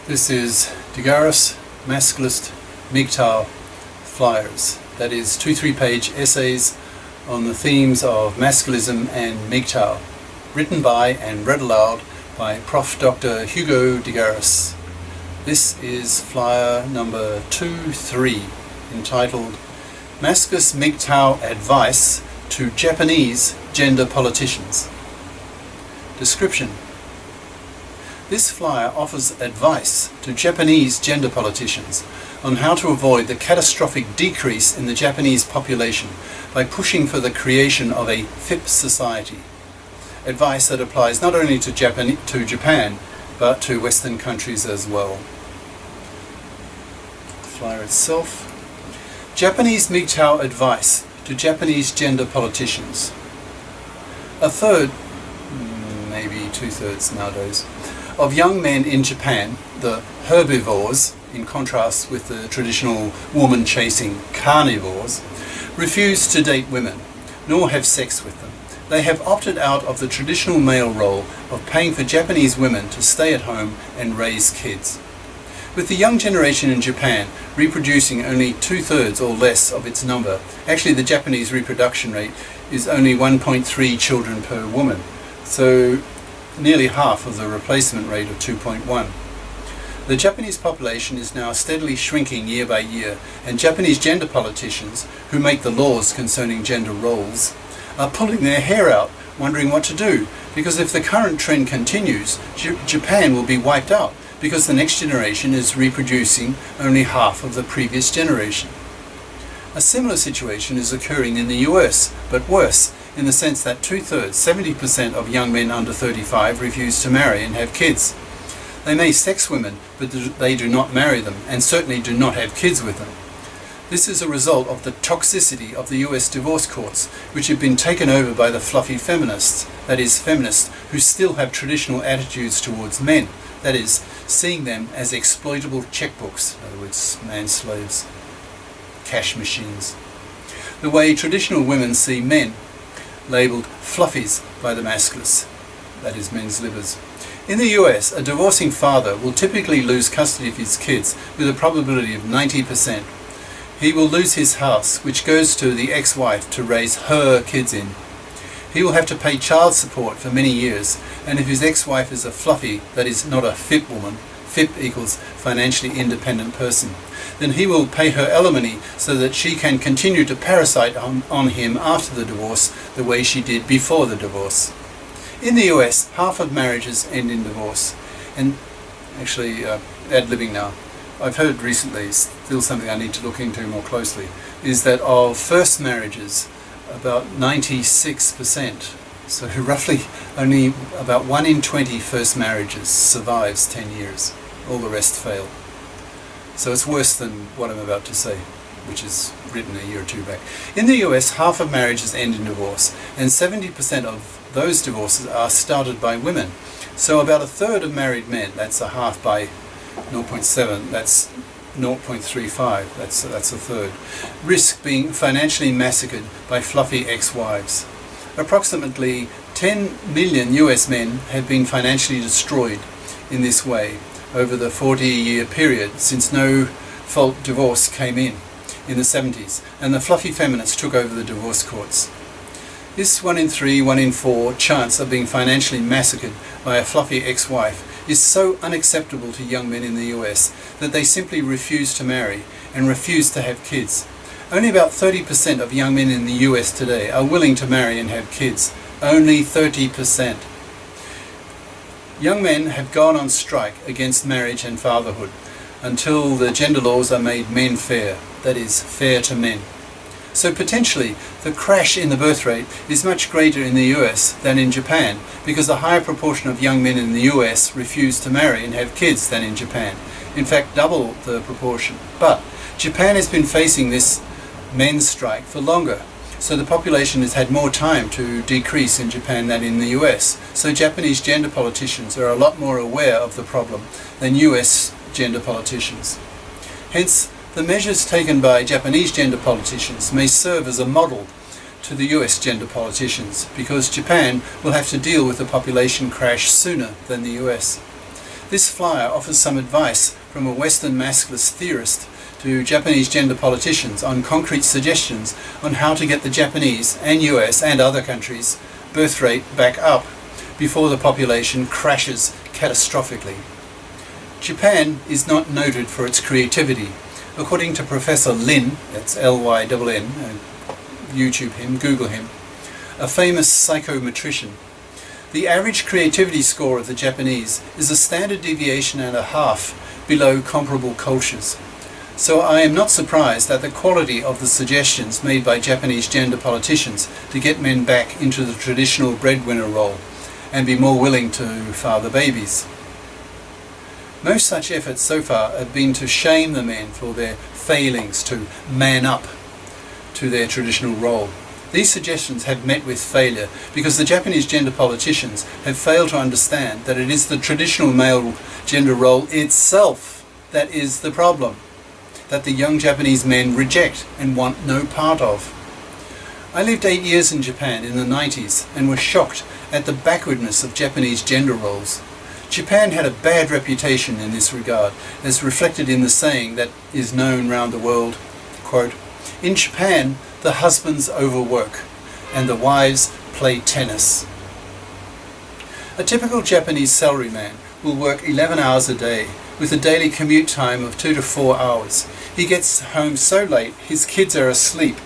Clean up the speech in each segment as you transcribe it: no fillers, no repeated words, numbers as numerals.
This is the GARIS Masculist MGTOW flyers. That is 2 3-page essays on the themes of masculism and MGTOW, written by and read aloud by Prof. Dr. Hugo de Garis. This is flyer number 2-3, entitled Masculist MGTOW Advice to Japanese Gender Politicians. Description: this flyer offers advice to Japanese gender politicians on how to avoid the catastrophic decrease in the Japanese population by pushing for the creation of a FIP Society. Advice that applies not only to Japan, but to Western countries as well. Flyer itself. Japanese MGTOW advice to Japanese gender politicians. A third, maybe 2/3 nowadays, of young men in Japan, the herbivores, in contrast with the traditional woman-chasing carnivores, refuse to date women, nor have sex with them. They have opted out of the traditional male role of paying for Japanese women to stay at home and raise kids. With the young generation in Japan reproducing only 2/3 or less of its number, actually the Japanese reproduction rate is only 1.3 children per woman, so nearly half of the replacement rate of 2.1. The Japanese population is now steadily shrinking year by year, and Japanese gender politicians, who make the laws concerning gender roles, are pulling their hair out, wondering what to do, because if the current trend continues, Japan will be wiped out, because the next generation is reproducing only half of the previous generation. A similar situation is occurring in the US, but worse, in the sense that 2/3, 70% of young men under 35 refuse to marry and have kids. They may sex women, but they do not marry them, and certainly do not have kids with them. This is a result of the toxicity of the US divorce courts, which have been taken over by the fluffy feminists, that is, feminists who still have traditional attitudes towards men, that is, seeing them as exploitable checkbooks, in other words, man-slaves, cash machines. The way traditional women see men, labelled fluffies by the masculists, that is, men's livers. In the US, a divorcing father will typically lose custody of his kids with a probability of 90%. He will lose his house, which goes to the ex-wife to raise her kids in. He will have to pay child support for many years, and if his ex-wife is a fluffy, that is, not a FIP woman, FIP equals financially independent person, then he will pay her alimony so that she can continue to parasite on him after the divorce the way she did before the divorce. In the US, half of marriages end in divorce. And actually, ad-libbing now, I've heard recently, still something I need to look into more closely, is that of first marriages, about 96%, so roughly only about 1 in 20 first marriages survives 10 years. All the rest fail. So it's worse than what I'm about to say, which is written a year or two back. In the US, half of marriages end in divorce, and 70% of those divorces are started by women. So about 1/3 of married men, that's a half by 0.7, that's 0.35, that's a third, risk being financially massacred by fluffy ex-wives. Approximately 10 million US men have been financially destroyed in this way over the 40-year period since no-fault divorce came in the 70s, and the fluffy feminists took over the divorce courts. This 1 in 3, 1 in 4 chance of being financially massacred by a fluffy ex-wife is so unacceptable to young men in the US that they simply refuse to marry and refuse to have kids. Only about 30% of young men in the US today are willing to marry and have kids. Only 30%. Young men have gone on strike against marriage and fatherhood until the gender laws are made men fair, that is, fair to men. So potentially, the crash in the birth rate is much greater in the US than in Japan, because a higher proportion of young men in the US refuse to marry and have kids than in Japan. In fact, double the proportion. But Japan has been facing this men's strike for longer, so the population has had more time to decrease in Japan than in the US. So Japanese gender politicians are a lot more aware of the problem than US gender politicians. Hence, the measures taken by Japanese gender politicians may serve as a model to the US gender politicians, because Japan will have to deal with the population crash sooner than the US. This flyer offers some advice from a Western masculist theorist to Japanese gender politicians on concrete suggestions on how to get the Japanese and US and other countries' birth rate back up before the population crashes catastrophically. Japan is not noted for its creativity. According to Professor Lin, that's L-Y-N-N, YouTube him, Google him, a famous psychometrician, the average creativity score of the Japanese is a standard deviation and a half below comparable cultures. So I am not surprised at the quality of the suggestions made by Japanese gender politicians to get men back into the traditional breadwinner role and be more willing to father babies. Most such efforts so far have been to shame the men for their failings to man up to their traditional role. These suggestions have met with failure because the Japanese gender politicians have failed to understand that it is the traditional male gender role itself that is the problem, that the young Japanese men reject and want no part of. I lived 8 years in Japan in the 90s and was shocked at the backwardness of Japanese gender roles. Japan had a bad reputation in this regard, as reflected in the saying that is known round the world, quote, "In Japan, the husbands overwork and the wives play tennis." A typical Japanese salaryman will work 11 hours a day with a daily commute time of 2 to 4 hours. He gets home so late, his kids are asleep.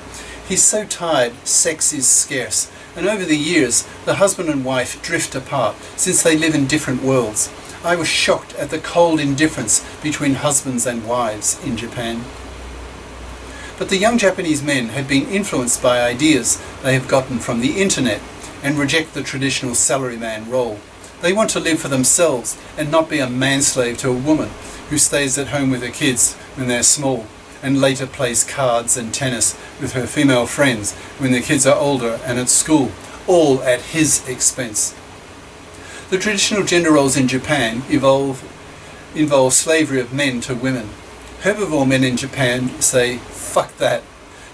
He's so tired, sex is scarce. And over the years, the husband and wife drift apart since they live in different worlds. I was shocked at the cold indifference between husbands and wives in Japan. But the young Japanese men have been influenced by ideas they have gotten from the internet and reject the traditional salaryman role. They want to live for themselves and not be a manslave to a woman who stays at home with her kids when they're small and later plays cards and tennis with her female friends when the kids are older and at school, all at his expense. The traditional gender roles in Japan involve slavery of men to women. Herbivore men in Japan say, "Fuck that,"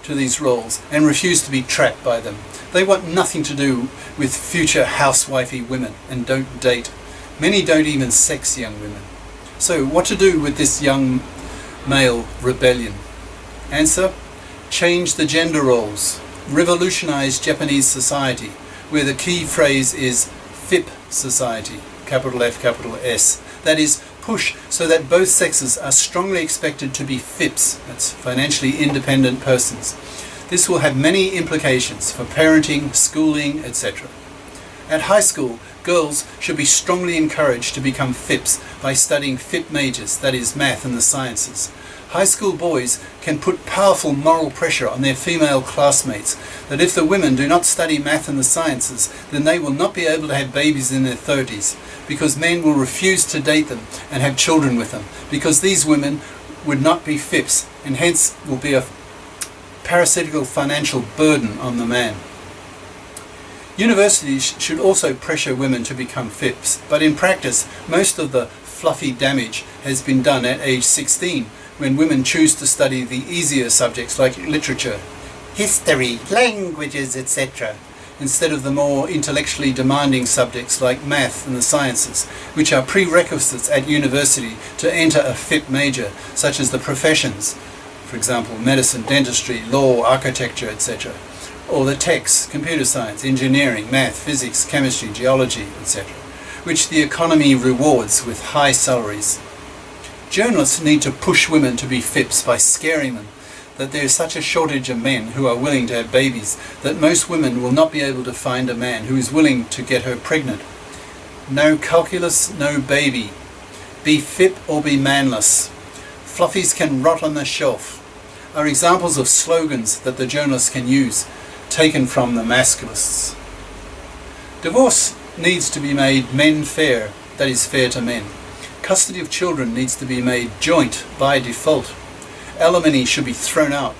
to these roles and refuse to be trapped by them. They want nothing to do with future housewifey women and don't date. Many don't even sex young women. So what to do with this young male rebellion? Answer: change the gender roles. Revolutionize Japanese society, where the key phrase is FIP Society, capital F, capital S. That is, push so that both sexes are strongly expected to be FIPs, that's financially independent persons. This will have many implications for parenting, schooling, etc. At high school, girls should be strongly encouraged to become FIPs by studying FIP majors, that is, math and the sciences. High school boys can put powerful moral pressure on their female classmates that if the women do not study math and the sciences, then they will not be able to have babies in their 30s, because men will refuse to date them and have children with them, because these women would not be FIPs and hence will be a parasitical financial burden on the man. Universities should also pressure women to become FIPs, but in practice most of the fluffy damage has been done at age 16, when women choose to study the easier subjects like literature, history, languages, etc., instead of the more intellectually demanding subjects like math and the sciences, which are prerequisites at university to enter a FIP major, such as the professions, for example, medicine, dentistry, law, architecture, etc., or the techs, computer science, engineering, math, physics, chemistry, geology, etc., which the economy rewards with high salaries. Journalists need to push women to be FIPs by scaring them that there is such a shortage of men who are willing to have babies that most women will not be able to find a man who is willing to get her pregnant. No calculus, no baby. Be FIP or be manless. Fluffies can rot on the shelf are examples of slogans that the journalists can use, taken from the Masculists. Divorce needs to be made men fair, that is, fair to men. Custody of children needs to be made joint by default. Alimony should be thrown out.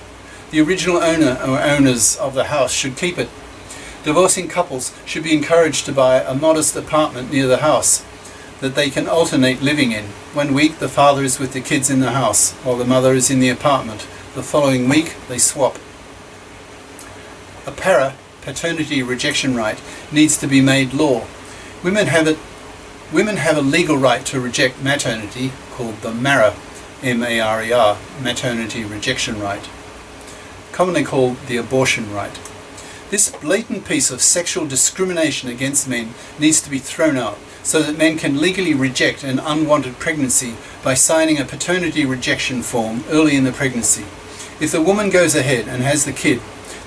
The original owner or owners of the house should keep it. Divorcing couples should be encouraged to buy a modest apartment near the house that they can alternate living in. 1 week the father is with the kids in the house while the mother is in the apartment. The following week they swap. A paternity rejection right needs to be made law. Women have it Women have a legal right to reject maternity, called the MARA, M-A-R-E-R, maternity rejection right, commonly called the abortion right. This blatant piece of sexual discrimination against men needs to be thrown out so that men can legally reject an unwanted pregnancy by signing a paternity rejection form early in the pregnancy. If the woman goes ahead and has the kid,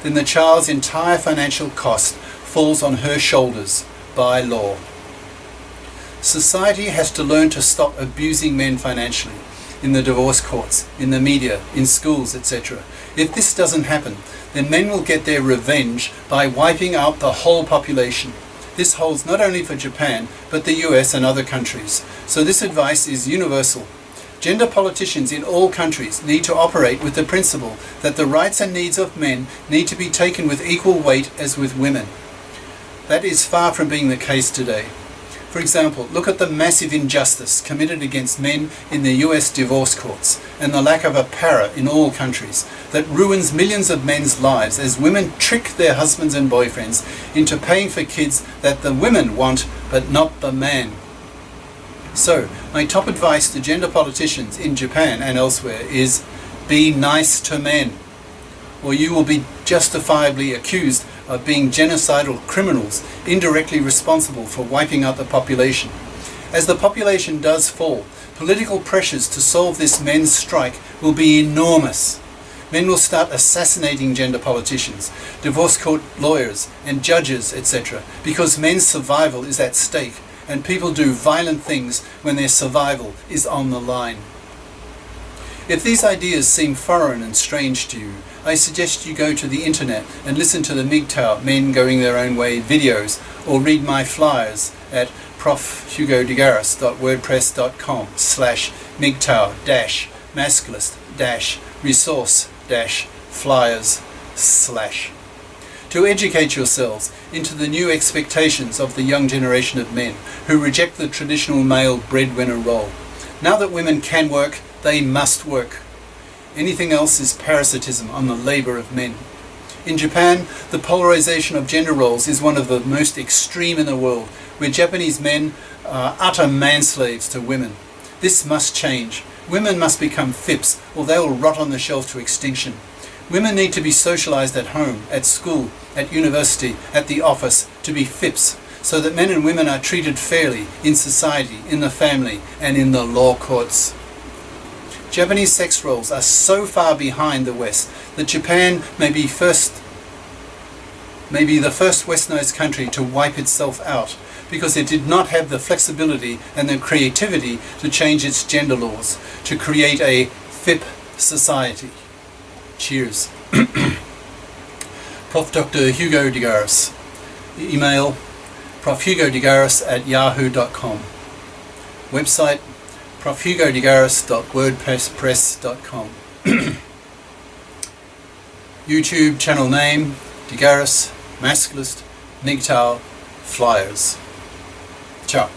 then the child's entire financial cost falls on her shoulders by law. Society has to learn to stop abusing men financially in the divorce courts, in the media, in schools, etc. If this doesn't happen, then men will get their revenge by wiping out the whole population. This holds not only for Japan, but the US and other countries. So this advice is universal. Gender politicians in all countries need to operate with the principle that the rights and needs of men need to be taken with equal weight as with women. That is far from being the case today. For example, look at the massive injustice committed against men in the US divorce courts and the lack of a para in all countries that ruins millions of men's lives as women trick their husbands and boyfriends into paying for kids that the women want but not the man. So, my top advice to gender politicians in Japan and elsewhere is be nice to men, or you will be justifiably accused of being genocidal criminals indirectly responsible for wiping out the population. As the population does fall, political pressures to solve this men's strike will be enormous. Men will start assassinating gender politicians, divorce court lawyers and judges, etc., because men's survival is at stake, and people do violent things when their survival is on the line. If these ideas seem foreign and strange to you, I suggest you go to the internet and listen to the MGTOW Men Going Their Own Way videos, or read my flyers at profhugodegaris.wordpress.com/MGTOW-Masculist-resource-flyers/ to educate yourselves into the new expectations of the young generation of men who reject the traditional male breadwinner role. Now that women can work, they must work. Anything else is parasitism on the labor of men. In Japan, the polarization of gender roles is one of the most extreme in the world, where Japanese men are utter manslaves to women. This must change. Women must become FIPs, or they will rot on the shelf to extinction. Women need to be socialized at home, at school, at university, at the office, to be FIPs, so that men and women are treated fairly in society, in the family, and in the law courts. Japanese sex roles are so far behind the West that Japan may be the first westernized country to wipe itself out, because it did not have the flexibility and the creativity to change its gender laws, to create a FIP society. Cheers. Prof. Dr. Hugo de Garis. Email profhugodegaris@yahoo.com. Website profhugodegaris.wordpress.com. YouTube channel name De Garis, Masculist, MGTOW, Flyers. Ciao.